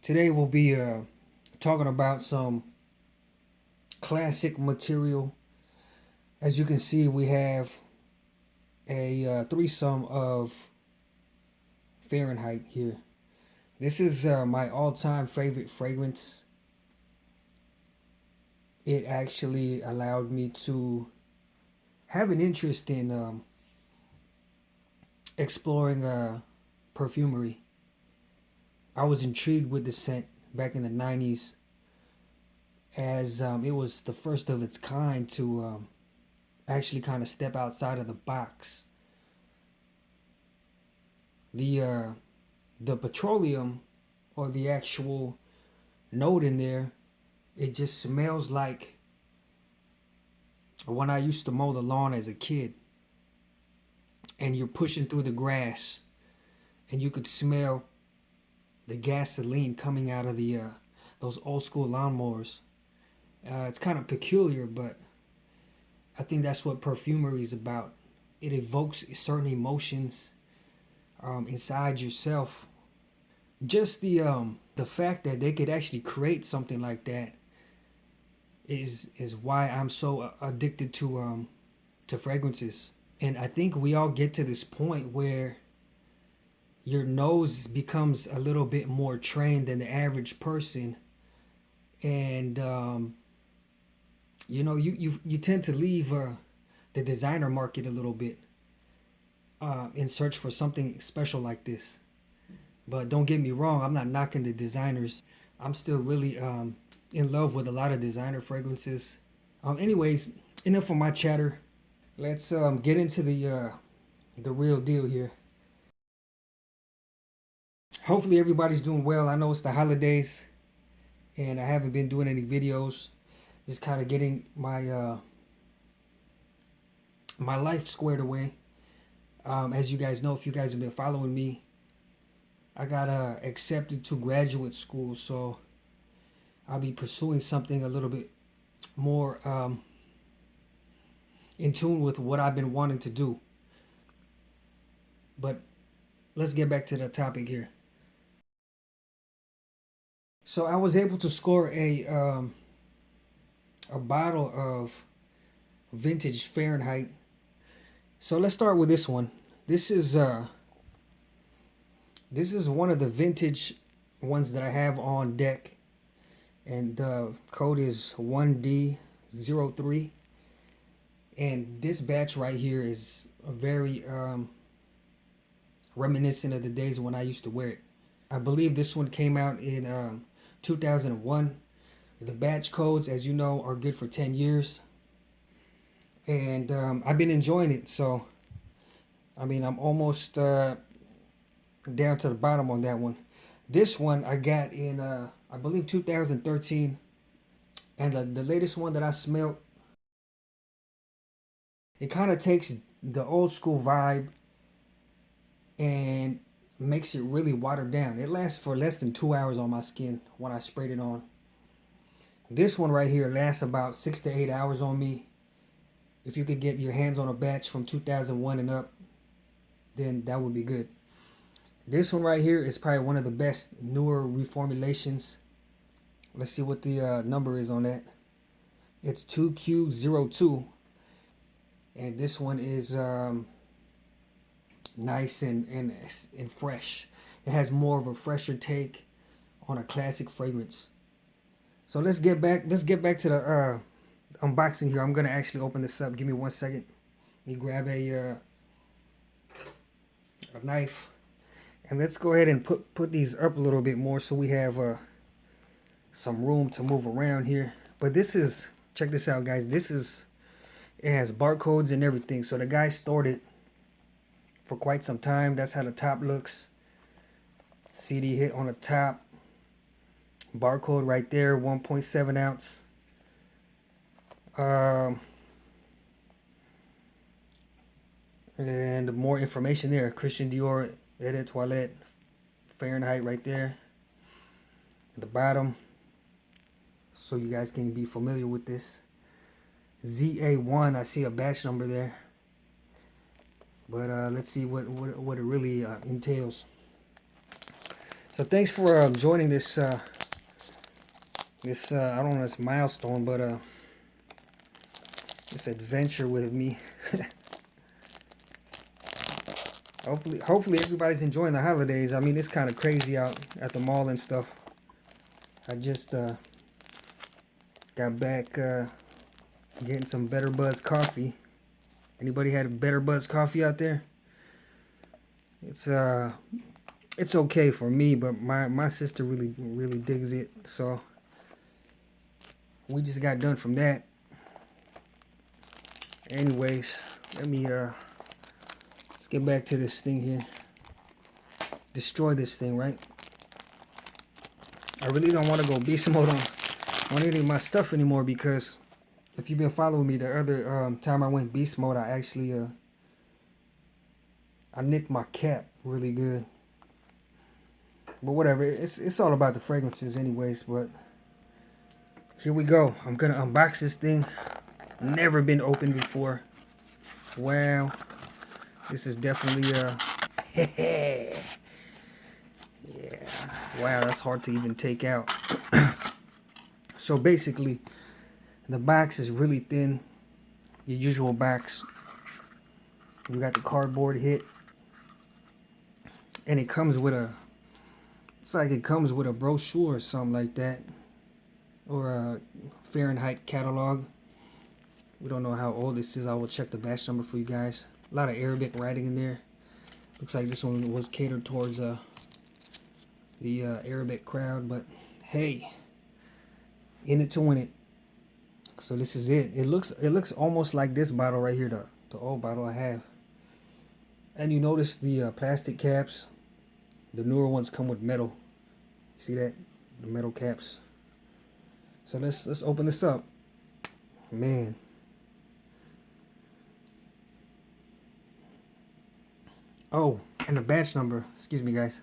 Today we'll be talking about some classic material. As you can see, we have a threesome of Fahrenheit here. This is my all-time favorite fragrance. It actually allowed me to have an interest in exploring perfumery. I was intrigued with the scent back in the 90s as it was the first of its kind to actually kind of step outside of the box. The uh, the petroleum or the actual note in there, it just smells like when I used to mow the lawn as a kid, and you're pushing through the grass, and you could smell the gasoline coming out of the those old school lawnmowers. It's kind of peculiar, but I think that's what perfumery is about. It evokes certain emotions inside yourself. Just the fact that they could actually create something like that is why I'm so addicted to fragrances. And I think we all get to this point where your nose becomes a little bit more trained than the average person, and you tend to leave the designer market a little bit in search for something special like this. But don't get me wrong, I'm not knocking the designers. I'm still really in love with a lot of designer fragrances. Anyways, enough of my chatter. Let's get into the real deal here. Hopefully everybody's doing well. I know it's the holidays, and I haven't been doing any videos. Just kind of getting my life squared away. As you guys know, if you guys have been following me, I got accepted to graduate school, so I'll be pursuing something a little bit more in tune with what I've been wanting to do. But let's get back to the topic here. So I was able to score a bottle of vintage Fahrenheit. So let's start with this one. This is one of the vintage ones that I have on deck, and the code is 1D03. And this batch right here is a very reminiscent of the days when I used to wear it. I believe this one came out in 2001. The batch codes, as you know, are good for 10 years. And I've been enjoying it. So, I mean, I'm almost down to the bottom on that one. This one I got in, I believe, 2013. And the latest one that I smelled, it kind of takes the old school vibe and makes it really watered down. It lasts for less than 2 hours on my skin when I sprayed it on. This one right here lasts about 6 to 8 hours on me. If you could get your hands on a batch from 2001 and up, then that would be good. This one right here is probably one of the best newer reformulations. Let's see what the number is on that. It's 2Q02. And this one is nice and fresh. It has more of a fresher take on a classic fragrance. So let's get back to the unboxing here. I'm gonna actually open this up. Give me 1 second. Let me grab a knife, and let's go ahead and put these up a little bit more so we have some room to move around here. But this is, check this out, guys. It has barcodes and everything. So the guy stored it for quite some time. That's how the top looks. CD hit on the top. Barcode right there, 1.7 ounce. And more information there. Christian Dior Eau de Toilette Fahrenheit right there at the bottom, so you guys can be familiar with this. ZA1, I see a batch number there, but let's see what it really entails. So thanks for joining this I don't know, this milestone, but this adventure with me. Hopefully everybody's enjoying the holidays. I mean, it's kind of crazy out at the mall and stuff. I just got back getting some Better Buzz coffee. Anybody had a Better Buzz coffee out there? It's okay for me, but my sister really digs it. So we just got done from that. Anyways, let me let's get back to this thing here. Destroy this thing, right? I really don't want to go beast mode on any of my stuff anymore, because if you've been following me, the other time I went beast mode, I actually I nicked my cap really good. But whatever, it's all about the fragrances anyways. But here we go. I'm gonna unbox this thing. Never been opened before. Wow, this is definitely yeah, wow, that's hard to even take out. So basically, the box is really thin, your usual box. You got the cardboard hit, and it comes with a, it's like it comes with a brochure or something like that, or a Fahrenheit catalog. We don't know how old this is. I will check the batch number for you guys. A lot of Arabic writing in there. Looks like this one was catered towards the Arabic crowd, but hey, in it to win it. So this is it. It looks almost like this bottle right here, the old bottle I have. And you notice the plastic caps. The newer ones come with metal. See that? The metal caps. So let's open this up. Man. Oh, and the batch number, excuse me guys,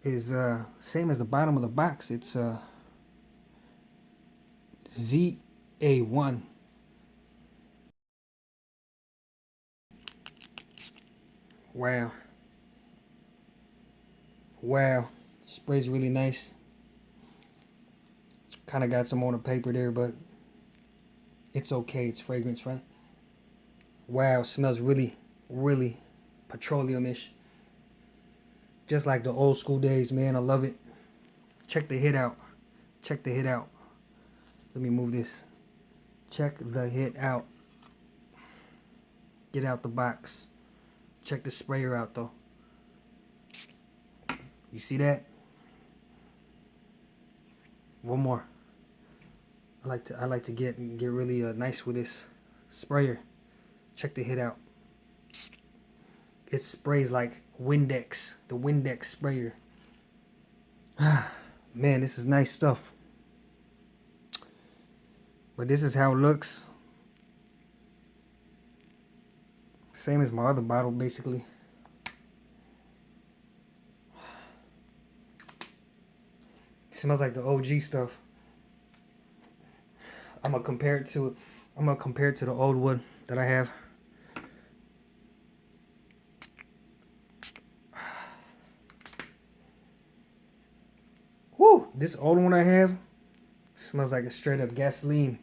is same as the bottom of the box. It's ZA1. Wow. Wow. Spray's really nice. Kind of got some on the paper there, but it's okay. It's fragrance, right? Wow, smells really petroleum-ish. Just like the old school days, man. I love it. Check the hit out. Check the hit out. Let me move this. Check the hit out. Get out the box. Check the sprayer out though. You see that? One more. I like to get really nice with this sprayer. Check the hit out. It sprays like Windex, the Windex sprayer. Man, this is nice stuff. But this is how it looks. Same as my other bottle, basically. It smells like the OG stuff. I'm gonna compare it to the old one that I have. Woo! This old one I have smells like a straight up gasoline,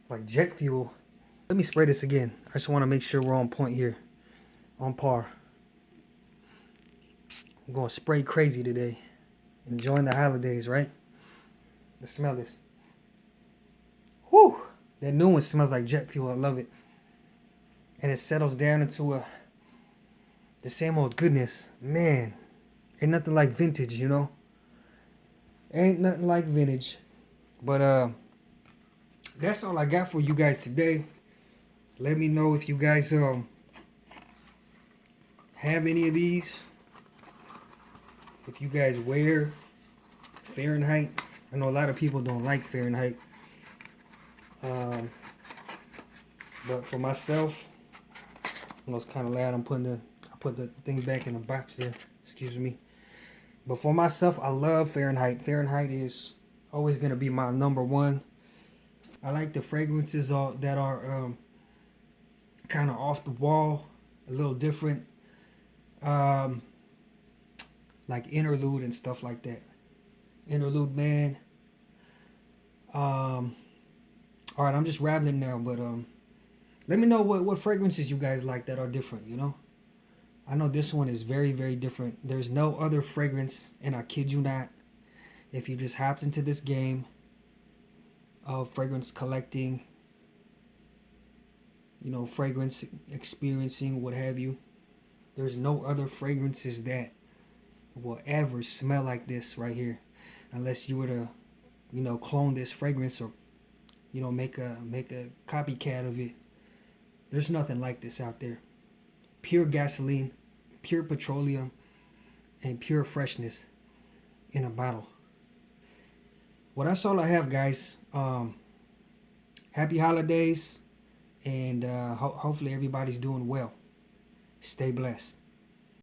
like jet fuel. Let me spray this again. I just want to make sure we're on point here, on par. I'm going spray crazy today. Enjoying the holidays, right? Let's smell this. Whew! That new one smells like jet fuel. I love it. And it settles down into the same old goodness. Man, ain't nothing like vintage, you know? Ain't nothing like vintage. But that's all I got for you guys today. Let me know if you guys have any of these. If you guys wear Fahrenheit. I know a lot of people don't like Fahrenheit. But for myself, I know it's kind of loud. I put the thing back in the box there. Excuse me. But for myself, I love Fahrenheit. Fahrenheit is always gonna be my #1. I like the fragrances that are kind of off the wall, a little different. like Interlude and stuff like that. Interlude, man. All right, I'm just rambling now, but let me know what fragrances you guys like that are different. I know this one is very, very different. There's no other fragrance, and I kid you not, if you just hopped into this game of fragrance collecting, fragrance experiencing, what have you, there's no other fragrances that will ever smell like this right here, unless you were to, clone this fragrance or, make a copycat of it. There's nothing like this out there. Pure gasoline, pure petroleum, and pure freshness in a bottle. Well, that's all I have, guys. Happy holidays, and hopefully everybody's doing well. Stay blessed.